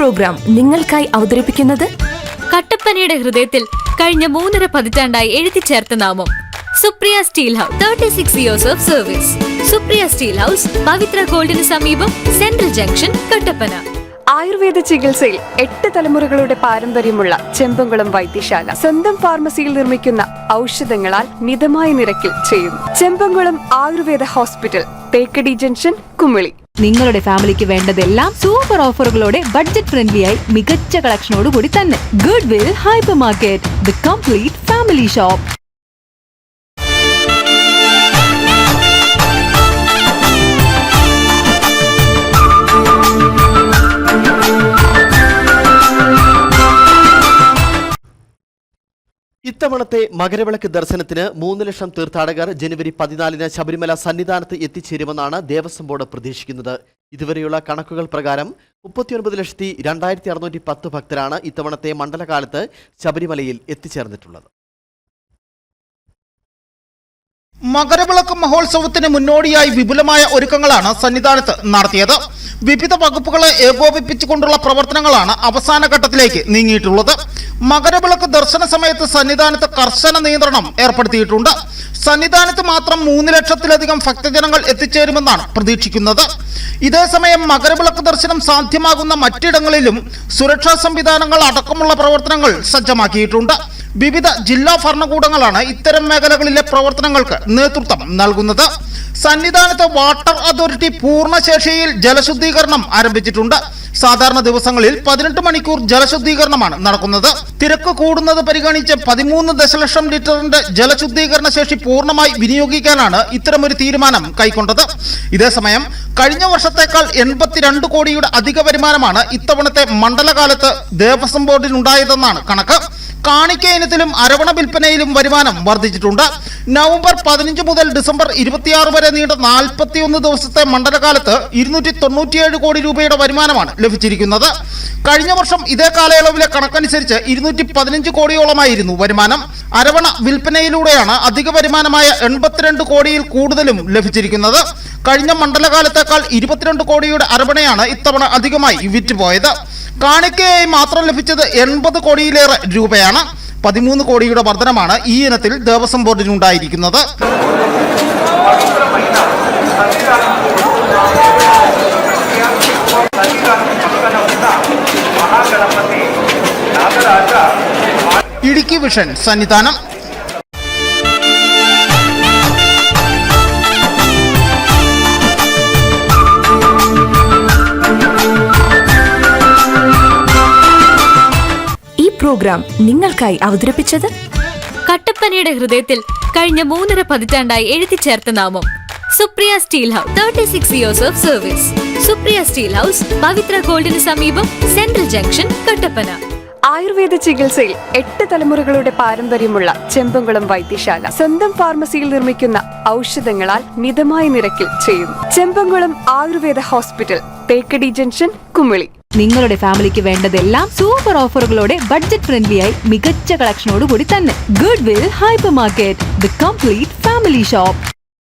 Programme നിങ്ങൾക്കായി അവതരിപ്പിക്കുന്നത് കട്ടപ്പനയുടെ ഹൃദയത്തിൽ കഴിഞ്ഞ 3.5 പതിറ്റാണ്ടായി എഴുതിച്ചേർത്ത നാമം Supriya steel house. 36 years of service. Supriya steel house, Pavithra ഗോൾഡിന് സമീപം, സെൻട്രൽ ജംഗ്ഷൻ, കട്ടപ്പന. ആയുർവേദ ചികിത്സയിൽ 8 തലമുറകളുടെ പാരമ്പര്യമുള്ള ചെമ്പംകുളം വൈദ്യശാല സ്വന്തം ഫാർമസിയിൽ നിർമ്മിക്കുന്ന ഔഷധങ്ങളാൽ മിതമായ നിരക്കിൽ ചെയ്യുന്നു. Chembankulam Ayurveda hospital, Thekkady junction, Kumily. നിങ്ങളുടെ ഫാമിലിക്ക് വേണ്ടതെല്ലാം സൂപ്പർ ഓഫറുകളോടെ ബഡ്ജറ്റ് ഫ്രണ്ട്ലിയായി മികച്ച കളക്ഷനോടുകൂടി തന്നെ. Good will hyper market, the complete family shop. ഇത്തവണത്തെ മകരവിളക്ക് ദർശനത്തിന് 3 ലക്ഷം തീർത്ഥാടകർ ജനുവരി 14-ന് ശബരിമല സന്നിധാനത്ത് എത്തിച്ചേരുമെന്നാണ് ദേവസ്വം ബോർഡ് പ്രതീക്ഷിക്കുന്നത്. ഇതുവരെയുള്ള കണക്കുകൾ പ്രകാരം 39,02,610 ഭക്തരാണ് ഇത്തവണത്തെ മണ്ഡലകാലത്ത് ശബരിമലയിൽ എത്തിച്ചേർന്നിട്ടുള്ളത്. മകരവിളക്ക് മഹോത്സവത്തിന് മുന്നോടിയായി വിപുലമായ ഒരുക്കങ്ങളാണ് സന്നിധാനത്ത് നടത്തിയത്. വിവിധ വകുപ്പുകളെ ഏകോപിപ്പിച്ചുകൊണ്ടുള്ള പ്രവർത്തനങ്ങളാണ് അവസാന ഘട്ടത്തിലേക്ക് നീങ്ങിയിട്ടുള്ളത്. മകരവിളക്ക് ദർശന സമയത്ത് സന്നിധാനത്ത് കർശന നിയന്ത്രണം ഏർപ്പെടുത്തിയിട്ടുണ്ട്. സന്നിധാനത്ത് മാത്രം 3 ലക്ഷത്തിലധികം ഭക്തജനങ്ങൾ എത്തിച്ചേരുമെന്നാണ് പ്രതീക്ഷിക്കുന്നത്. ഇതേസമയം മകരവിളക്ക് ദർശനം സാധ്യമാകുന്ന മറ്റിടങ്ങളിലും സുരക്ഷാ സംവിധാനങ്ങൾ അടക്കമുള്ള പ്രവർത്തനങ്ങൾ സജ്ജമാക്കിയിട്ടുണ്ട്. വിവിധ ജില്ലാ ഭരണകൂടങ്ങളാണ് ഇത്തരം മേഖലകളിലെ പ്രവർത്തനങ്ങൾക്ക് നേതൃത്വം നൽകുന്നത്. സന്നിധാനത്ത് വാട്ടർ അതോറിറ്റി പൂർണ്ണശേഷിയിൽ ജലശുദ്ധീകരണം ആരംഭിച്ചിട്ടുണ്ട്. സാധാരണ ദിവസങ്ങളിൽ 18 മണിക്കൂർ ജലശുദ്ധീകരണമാണ് നടക്കുന്നത്. തിരക്ക് കൂടുന്നത് പരിഗണിച്ച് 13 ദശലക്ഷം ലിറ്ററിന്റെ ജലശുദ്ധീകരണ ശേഷി പൂർണ്ണമായി വിനിയോഗിക്കാനാണ് ഇത്തരമൊരു തീരുമാനം കൈക്കൊണ്ടത്. ഇതേസമയം കഴിഞ്ഞ വർഷത്തേക്കാൾ 82 കോടിയുടെ അധിക വരുമാനമാണ് ഇത്തവണത്തെ മണ്ഡലകാലത്ത് ദേവസ്വം ബോർഡിനുണ്ടായതെന്നാണ് കണക്ക്. കാണിക്ക ഇനത്തിലും അരവണ വിൽപ്പനയിലും വരുമാനം വർദ്ധിച്ചിട്ടുണ്ട്. നവംബർ 15 മുതൽ ഡിസംബർ 26 വരെ നീണ്ട 41 ദിവസത്തെ മണ്ഡലകാലത്ത് 297 കോടി രൂപയുടെ വരുമാനമാണ് ലഭിച്ചിരിക്കുന്നത്. കഴിഞ്ഞ വർഷം ഇതേ കാലയളവിലെ കണക്കനുസരിച്ച് 215 കോടിയോളമായിരുന്നു വരുമാനം. അരവണ വിൽപ്പനയിലൂടെയാണ് അധിക വരുമാനമായ 82 കോടിയിൽ കൂടുതലും ലഭിച്ചിരിക്കുന്നത്. കഴിഞ്ഞ മണ്ഡലകാലത്തേക്കാൾ 22 കോടിയുടെ അരവണയാണ് ഇത്തവണ അധികമായി വിറ്റുപോയത്. കാണിക്കയായി മാത്രം ലഭിച്ചത് 80 കോടിയിലേറെ രൂപയാണ്. 13 കോടിയുടെ വർധനമാണ് ഈ ഇനത്തിൽ ദേവസ്വം ബോർഡിനുണ്ടായിരിക്കുന്നത്. ഇടുക്കി വിഷൻ സന്നിധാനം. പ്രോഗ്രാം നിങ്ങൾക്കായി അവതരിപ്പിച്ചത് കട്ടപ്പനയുടെ ഹൃദയത്തിൽ കഴിഞ്ഞ 3.5 പതിറ്റാണ്ടായി എഴുതിച്ചേർത്ത നാമം Supriya steel house. 36 years of service. Supriya steel house, Pavithra ഗോൾഡിന് സമീപം, സെൻട്രൽ ജംഗ്ഷൻ, കട്ടപ്പന. ആയുർവേദ ചികിത്സയിൽ 8 തലമുറകളുടെ പാരമ്പര്യമുള്ള ചെമ്പംകുളം വൈദ്യശാല സ്വന്തം ഫാർമസിയിൽ നിർമ്മിക്കുന്ന ഔഷധങ്ങളാൽ മിതമായ നിരക്കിൽ ചെയ്യുന്നു. Chembankulam Ayurveda hospital, Thekkady junction, Kumily. നിങ്ങളുടെ ഫാമിലിക്ക് വേണ്ടതെല്ലാം സൂപ്പർ ഓഫറുകളോടെ ബഡ്ജറ്റ് ഫ്രണ്ട്ലിയായി മികച്ച കളക്ഷനോടുകൂടി തന്നെ. Good will hyper market, the complete family shop.